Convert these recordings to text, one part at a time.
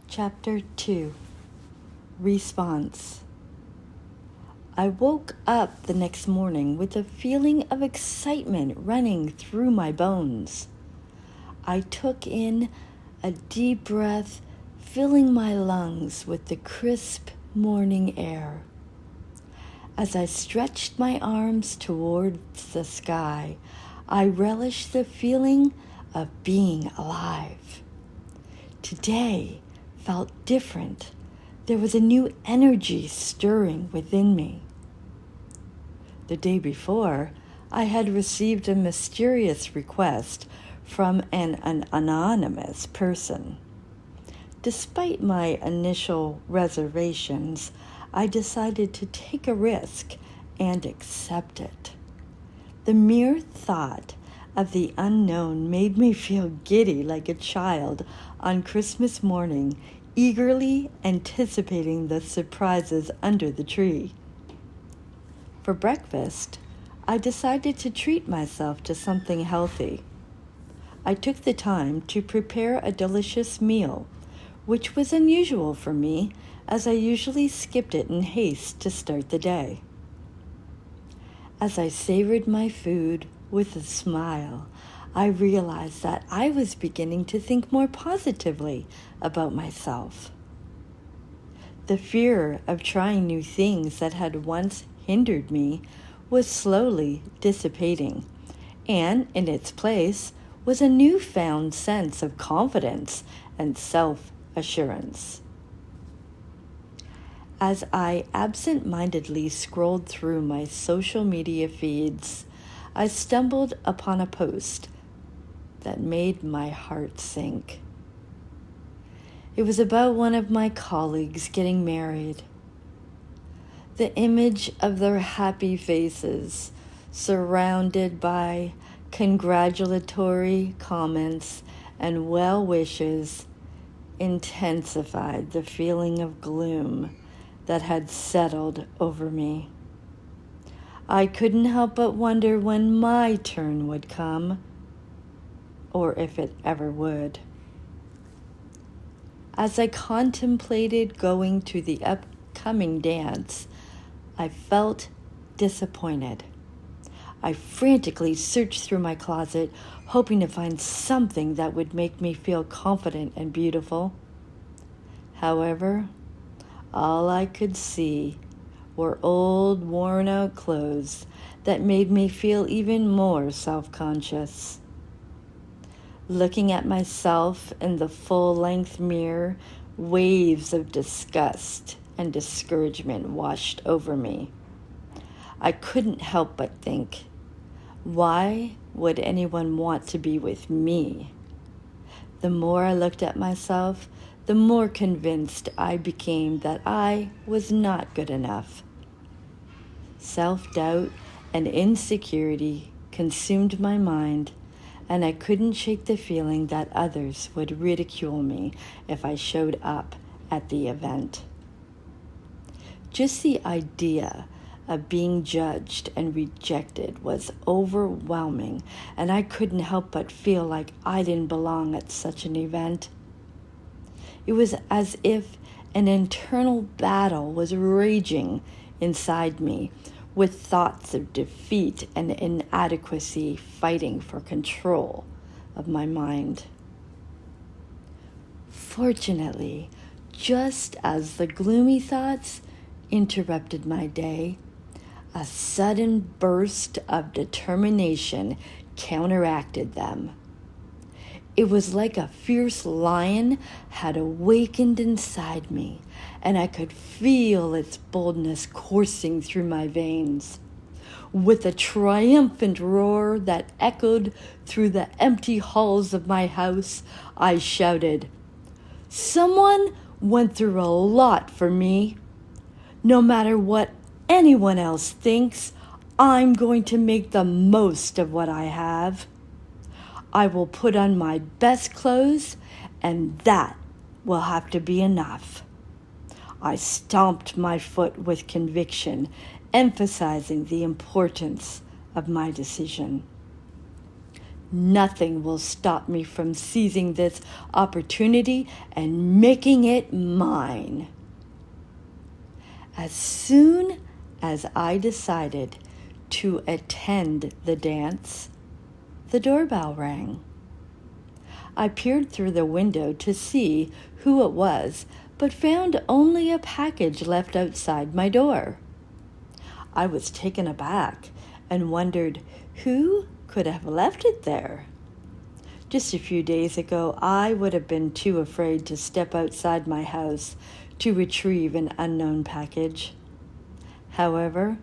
Chapter 2. Response. I woke up the next morning with a feeling of excitement running through my bones. I took in a deep breath, filling my lungs with the crisp morning air. As I stretched my arms towards the sky, I relished the feeling of being alive. Today felt different. There was a new energy stirring within me. The day before, I had received a mysterious request from an anonymous person. Despite my initial reservations, I decided to take a risk and accept it. The mere thought of the unknown made me feel giddy like a child on Christmas morning, eagerly anticipating the surprises under the tree. For breakfast, I decided to treat myself to something healthy. I took the time to prepare a delicious meal, which was unusual for me, as I usually skipped it in haste to start the day. As I savored my food with a smile, I realized that I was beginning to think more positively about myself. The fear of trying new things that had once hindered me was slowly dissipating, and in its place was a newfound sense of confidence and self-assurance. As I absent-mindedly scrolled through my social media feeds, I stumbled upon a post that made my heart sink. It was about one of my colleagues getting married. The image of their happy faces, surrounded by congratulatory comments and well wishes, intensified the feeling of gloom that had settled over me. I couldn't help but wonder when my turn would come, or if it ever would. As I contemplated going to the upcoming dance, I felt disappointed. I frantically searched through my closet, hoping to find something that would make me feel confident and beautiful. However, all I could see were old, worn-out clothes that made me feel even more self-conscious. Looking at myself in the full-length mirror, waves of disgust and discouragement washed over me. I couldn't help but think, why would anyone want to be with me? The more I looked at myself, the more convinced I became that I was not good enough. Self-doubt and insecurity consumed my mind, and I couldn't shake the feeling that others would ridicule me if I showed up at the event. Just the idea of being judged and rejected was overwhelming, and I couldn't help but feel like I didn't belong at such an event. It was as if an internal battle was raging inside me, with thoughts of defeat and inadequacy fighting for control of my mind. Fortunately, just as the gloomy thoughts interrupted my day, a sudden burst of determination counteracted them. It was like a fierce lion had awakened inside me, and I could feel its boldness coursing through my veins. With a triumphant roar that echoed through the empty halls of my house, I shouted, "Someone went through a lot for me. No matter what anyone else thinks, I'm going to make the most of what I have. I will put on my best clothes, and that will have to be enough." I stomped my foot with conviction, emphasizing the importance of my decision. Nothing will stop me from seizing this opportunity and making it mine. As soon as I decided to attend the dance, the doorbell rang. I peered through the window to see who it was, but found only a package left outside my door. I was taken aback and wondered who could have left it there. Just a few days ago, I would have been too afraid to step outside my house to retrieve an unknown package. However,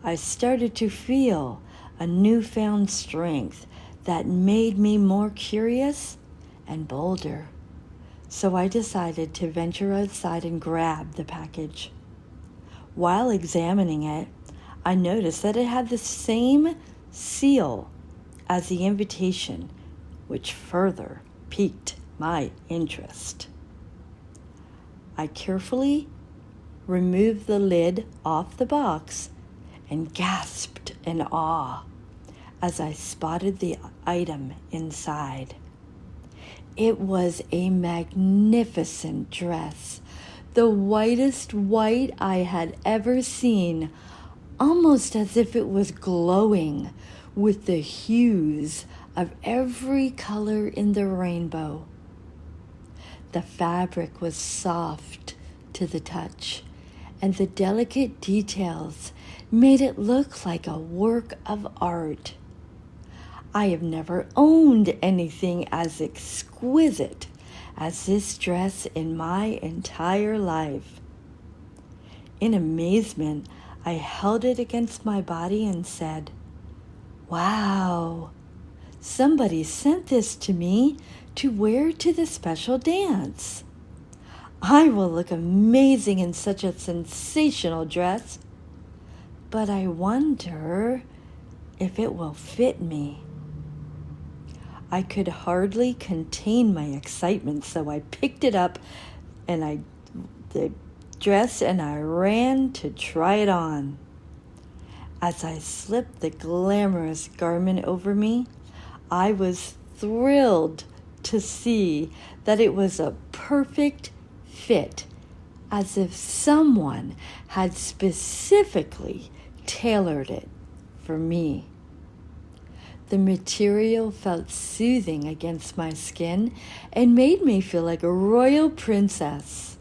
I started to feel a newfound strength that made me more curious and bolder. So I decided to venture outside and grab the package. While examining it, I noticed that it had the same seal as the invitation, which further piqued my interest. I carefully removed the lid off the box and gasped in awe as I spotted the item inside. It was a magnificent dress, the whitest white I had ever seen, almost as if it was glowing with the hues of every color in the rainbow. The fabric was soft to the touch, and the delicate details made it look like a work of art. I have never owned anything as exquisite as this dress in my entire life. In amazement, I held it against my body and said, "Wow, somebody sent this to me to wear to the special dance. I will look amazing in such a sensational dress, but I wonder if it will fit me." I could hardly contain my excitement, so I picked it up and the dress and I ran to try it on. As I slipped the glamorous garment over me, I was thrilled to see that it was a perfect fit, as if someone had specifically tailored it for me. The material felt soothing against my skin and made me feel like a royal princess.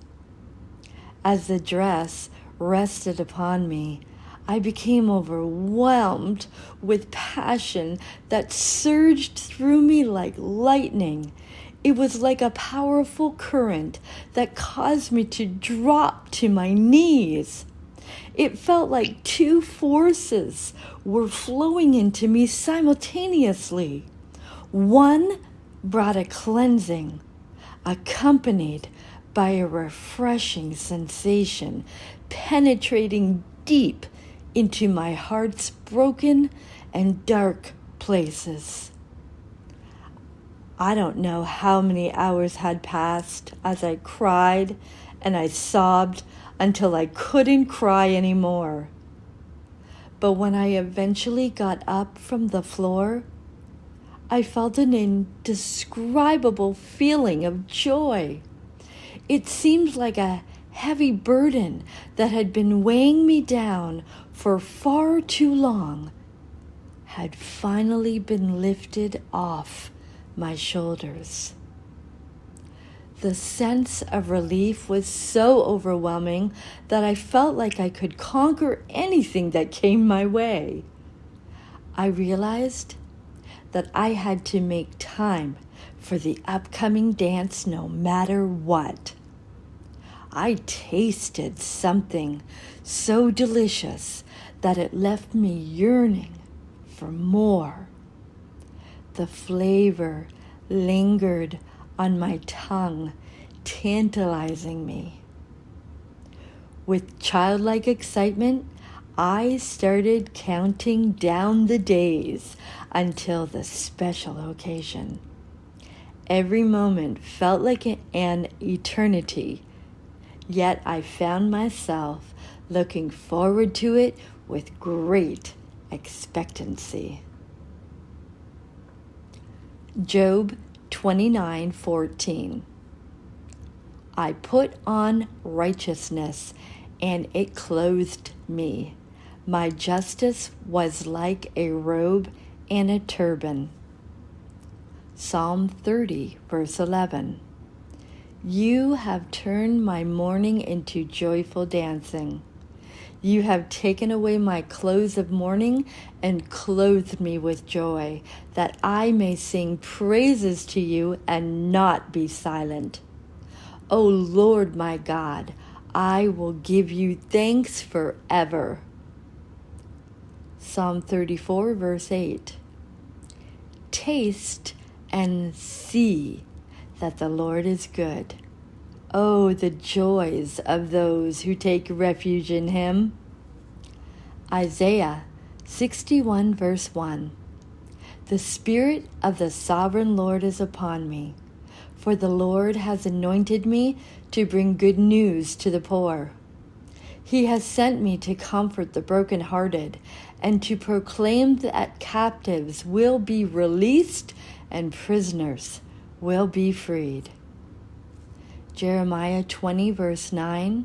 As the dress rested upon me, I became overwhelmed with passion that surged through me like lightning. It was like a powerful current that caused me to drop to my knees. It felt like two forces were flowing into me simultaneously. One brought a cleansing, accompanied by a refreshing sensation penetrating deep into my heart's broken and dark places. I don't know how many hours had passed as I cried and I sobbed until I couldn't cry anymore. But when I eventually got up from the floor, I felt an indescribable feeling of joy. It seemed like a heavy burden that had been weighing me down for far too long had finally been lifted off my shoulders. The sense of relief was so overwhelming that I felt like I could conquer anything that came my way. I realized that I had to make time for the upcoming dance no matter what. I tasted something so delicious that it left me yearning for more. The flavor lingered on my tongue, tantalizing me. With childlike excitement, I started counting down the days until the special occasion. Every moment felt like an eternity, yet I found myself looking forward to it with great expectancy. Job 29:14. I put on righteousness, and it clothed me. My justice was like a robe and a turban. Psalm 30, verse 11. You have turned my mourning into joyful dancing. You have taken away my clothes of mourning and clothed me with joy, that I may sing praises to you and not be silent. O Lord my God, I will give you thanks forever. Psalm 34, verse 8. Taste and see that the Lord is good. Oh, the joys of those who take refuge in him. Isaiah 61, verse 1. The Spirit of the Sovereign Lord is upon me, for the Lord has anointed me to bring good news to the poor. He has sent me to comfort the brokenhearted and to proclaim that captives will be released and prisoners will be freed. Jeremiah 20, verse 9.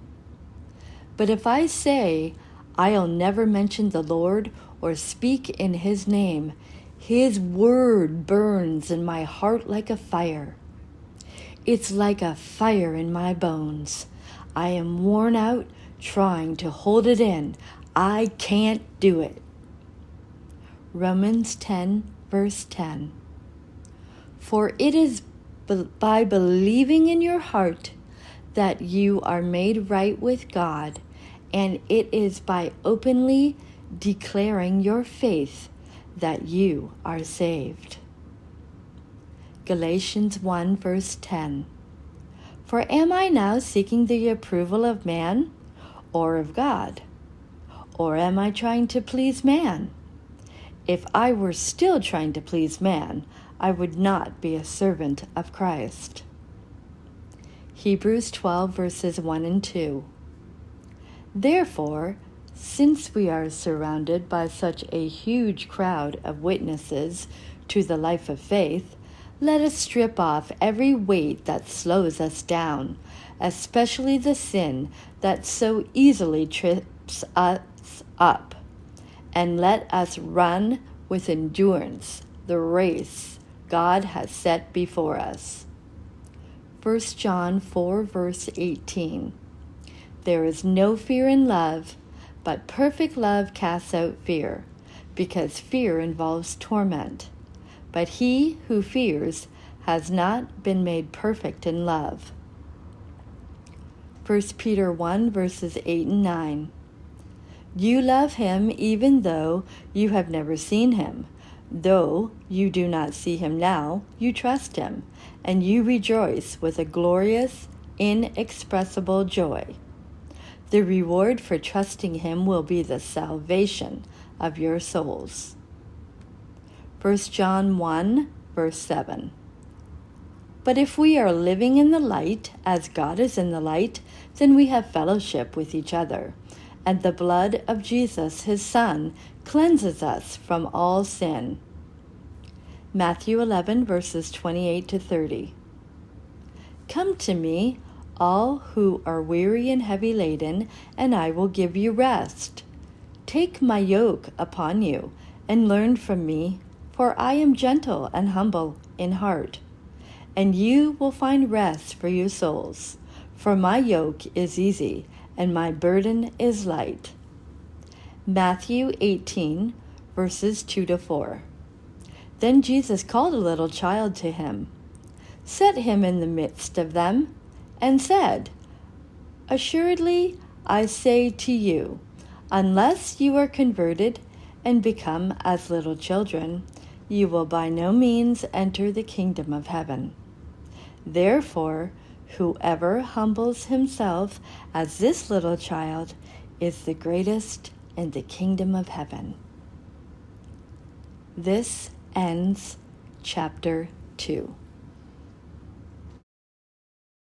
But if I say, I'll never mention the Lord or speak in his name, his word burns in my heart like a fire. It's like a fire in my bones. I am worn out trying to hold it in. I can't do it. Romans 10, verse 10. For it is by believing in your heart that you are made right with God, and it is by openly declaring your faith that you are saved. Galatians 1, verse 10. For am I now seeking the approval of man or of God? Or am I trying to please man? If I were still trying to please man, I would not be a servant of Christ. Hebrews 12, verses 1 and 2. Therefore, since we are surrounded by such a huge crowd of witnesses to the life of faith, let us strip off every weight that slows us down, especially the sin that so easily trips us up, and let us run with endurance the race God has set before us. 1 John 4, verse 18. There is no fear in love, but perfect love casts out fear, because fear involves torment. But he who fears has not been made perfect in love. 1 Peter 1, verses 8 and 9. You love him even though you have never seen him. Though you do not see him now, you trust him, and you rejoice with a glorious, inexpressible joy. The reward for trusting him will be the salvation of your souls. 1 John 1, verse 7. But if we are living in the light, as God is in the light, then we have fellowship with each other, and the blood of Jesus, his Son, cleanses us from all sin. Matthew 11, verses 28 to 30. Come to me, all who are weary and heavy laden, and I will give you rest. Take my yoke upon you, and learn from me, for I am gentle and humble in heart, and you will find rest for your souls. For my yoke is easy, and my burden is light. Matthew 18, verses 2 to 4. Then Jesus called a little child to him, set him in the midst of them, and said, Assuredly I say to you, unless you are converted and become as little children, you will by no means enter the kingdom of heaven. Therefore, whoever humbles himself as this little child is the greatest in the kingdom of heaven. This ends chapter 2.